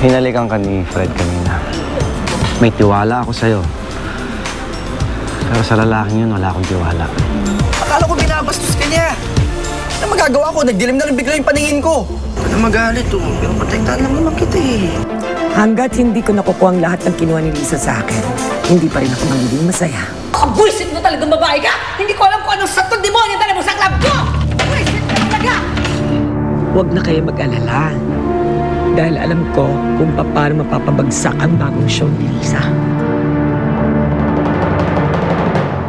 Hinalikan ka ni Fred kanina. May tiwala ako sa'yo. Pero sa lalaking yun, wala akong tiwala. Akala ko binabastos ka niya. Ano magagawa ko? Nagdilim na rin bigla yung paningin ko. Ano magalit oh. Pero protektahan lang naman kita eh. Hanggat hindi ko nakukuha ang lahat ng kinuha ni Lisa sa akin, hindi pa rin ako magiging masaya. Ang buisit mo talagang babae ka! Hindi ko alam kung anong satong demonyo dala mo sa club ko! Buisit ka talaga! Huwag na kayo mag-alala. Dahil alam ko kung paano mapapabagsak ang bagong show ni Lisa.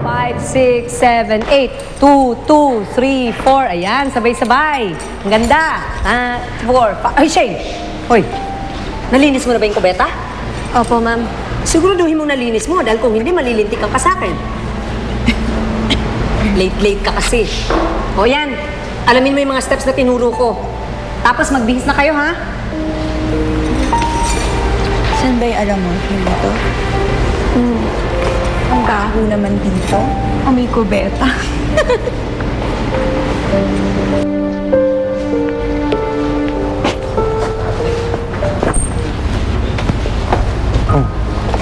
5, 6, 7, 8. 2, 2, 3, 4. Ayan, sabay-sabay. Ang ganda. 4, 5. Ay, Shane! Hoy, nalinis mo na ba yung kubeta? Opo, ma'am. Siguraduhin mong nalinis mo dahil kung hindi, malilintik kang ka sa akin. Late ka kasi. O yan, alamin mo yung mga steps na tinuro ko. Tapos magbihis na kayo, ha? Saan ba yung alam mo? Hindi to? Ang baho naman dito. May kubeta.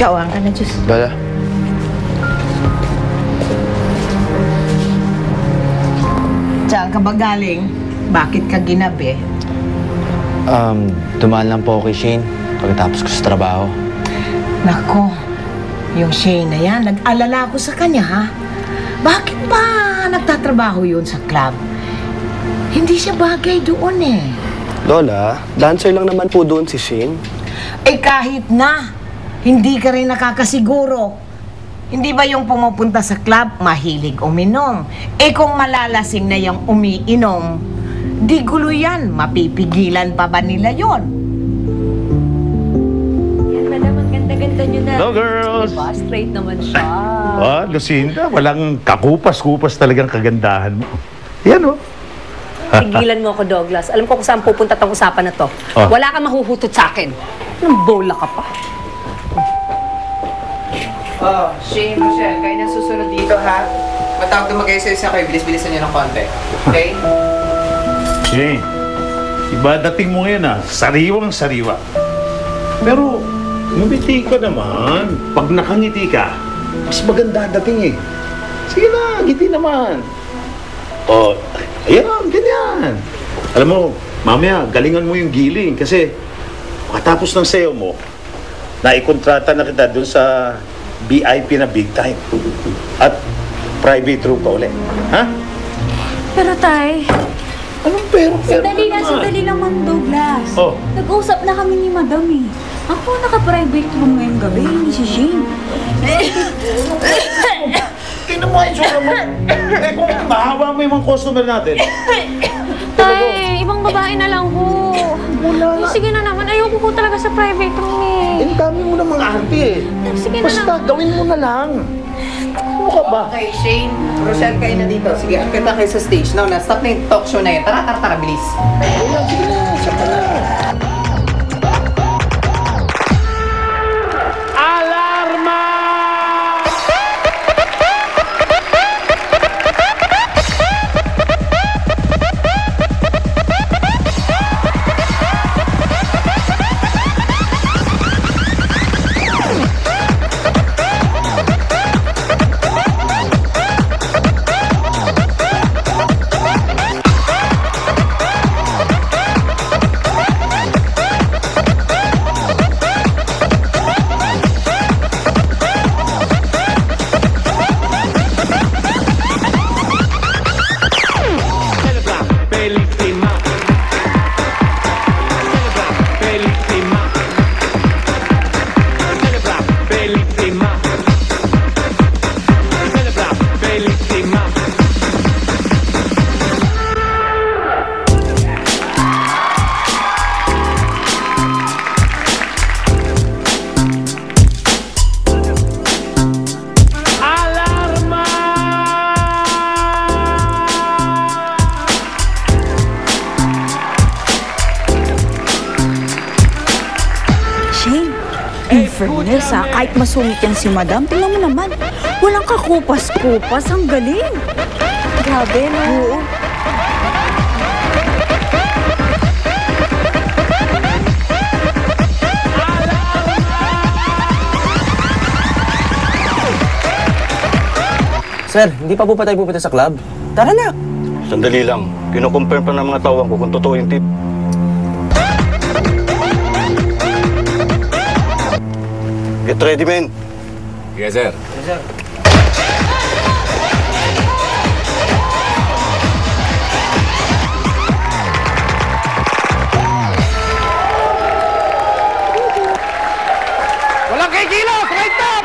Gawang ka na, Diyos. Dala. Saan ka ba galing? Bakit ka ginabi? Dumaan lang po ako kay Shane pagkatapos ko sa trabaho. Nako, yung Shane na yan, nag-alala ako sa kanya, ha? Bakit ba nagtatrabaho yun sa club? Hindi siya bagay doon eh. Lola, dancer lang naman po doon si Shane. Eh kahit na, hindi ka rin nakakasiguro. Hindi ba yung pumupunta sa club, mahilig uminom? Eh kung malalasing na yung umiinom, di gulo yan. Mapipigilan pa ba nila yon? Yan, madam, ang ganda-ganda nyo na. Hello, girls! Diba? Straight naman siya. Oh, Lucinda, walang kakupas-kupas talagang kagandahan mo. Yan, oh. Tigilan mo ako, Douglas. Alam ko kung saan pupunta tong usapan na to. Oh. Wala kang mahuhutot sa akin. Anong bola ka pa? Oh, Shane, Rochelle, kayo na susunod dito, ha? Matawag na mag-isa-isa kayo. Bilis-bilisan niyo ng konti. Okay? Shane, iba dating mo ngayon, ah. Sariwang-sariwa. Pero, ngumiti ka naman. Pag nakangiti ka, mas maganda dating eh. Sige na, ngiti naman. Oh, ayan, ganyan. Alam mo, mamaya, galingan mo yung giling kasi makatapos ng sayo mo, naikontrata na kita dun sa VIP na big time. At private room ka ulit. Ha? Pero, Tay, Anong pero sandali naman, Douglas. Oh. Nag-usap na kami ni Madam eh. Ako naka-private room ngayong gabi, hindi si Shane. Tingnan mo yung tsura mo. Eh kung mahawa mo yung mga customer natin. Tay, ibang babae na lang ho. Wala. Sige na naman, ayoko po talaga sa private room eh. Ang dami mo ng mga auntie eh. Sige na Basta lang. gawin mo na lang. Ano ka ba? Okay, Shane, Rochelle, kayo na dito. Sige, akit na kayo sa stage. Now, na-stop na yung talk show na yun. Tara, bilis. Sige na, saka na. Alarma! fairness ha, kahit masungit yan si Madam, tingnan mo naman, walang kakupas-kupas, ang galing. Grabe, no? Oo. Sir, hindi pa po pa tayo pupunta sa club? Tara na! Sandali lang. Kino-confirm pa ng mga tawang ko kung totoo yung tip. Get ready, men. Yes, sir. Walang kikilos! Right up!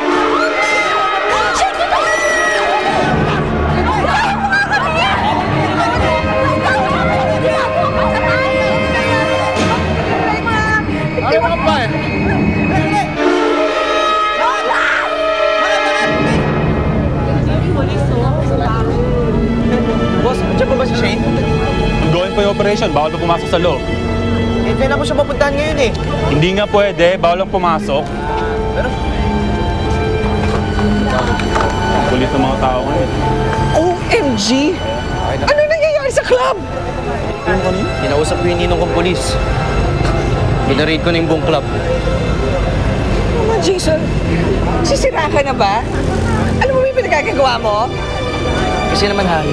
Ay, mga pa eh. Boss, dyan po ba si Shane? Ongoing pa yung operation, bawal pa pumasok sa loob. Eh, kailan ko siya mapuntahan ngayon eh. Hindi nga pwede, bawal lang pumasok. Pero, Kulit ng mga tao ngayon. OMG! Ano nangyayari sa club? kinausap ko yung ninong kong polis. Binarade ko na yung buong club. Mama Jason, sisira ka na ba? Ano mo yung pinagkagagawa mo? Kasi naman, Hari,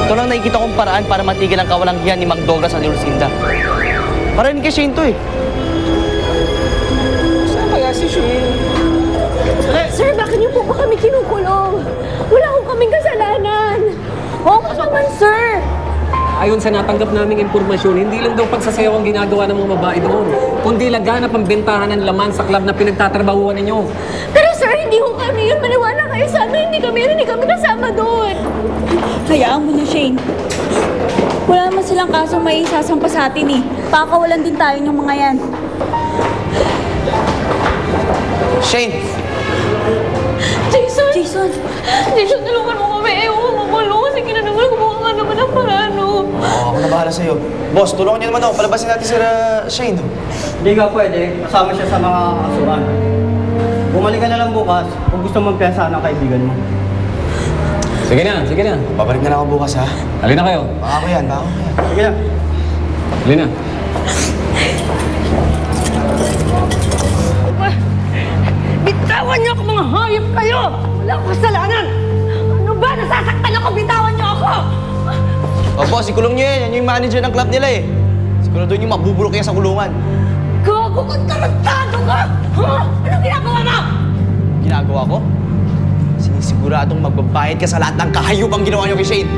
ito lang nakikita kong paraan para matigil ang kawalang-hiyan ni Mang Douglas at ni Lucinda. Para rin kay Shane to eh. Saan kaya si Shane? Sir, bakit niyo po ba kami kinukulong? Wala ko kaming kasalanan. Okay naman, sir. Ayon sa natanggap naming impormasyon, hindi lang daw pagsasayaw ang ginagawa ng mga babae doon, kundi laganap ang bentahan ng laman sa club na pinagtatrabahuan ninyo. Pero sir, hindi ko kami yun. Maniwala kayo sa amin. Hindi kami kasama doon. Hayaan mo na, Shane. Wala naman silang kaso may isasampa sa atin eh. Pakawalan din tayo ng mga yan. Shane! Jason! Jason, tulungan mo kami. Ewan ko magulo kasi kinanagal gumawa nga naman ang parano. Oo, ako na bahala sa'yo. Boss, tulungan niyo naman ako. Palabasin natin si Shane. Hindi ka pwede. Kasama siya sa mga kasuhan. Bumalik ka na lang bukas kung gusto mong piyasahan ng kaibigan mo. Sige na. Babalik na lang ako bukas, ha? Halina kayo. Baka ko yan. Sige na. Halina. Bitawan niyo ako, mga hayop kayo! Wala akong kasalanan! Ano ba? Nasasaktan ako! Bitawan niyo ako! O, boss, ikulong niyo yan. Yan yung manager ng club nila eh. Siguraduhin yung mabubulok yan sa kulungan. Gago ka! Tarantado ka! Ha? Anong ginagawa mo? Ginagawa ko? Sinisiguradong magbabayad ka sa lahat ng kahayupang ginawa niyo kay Shane.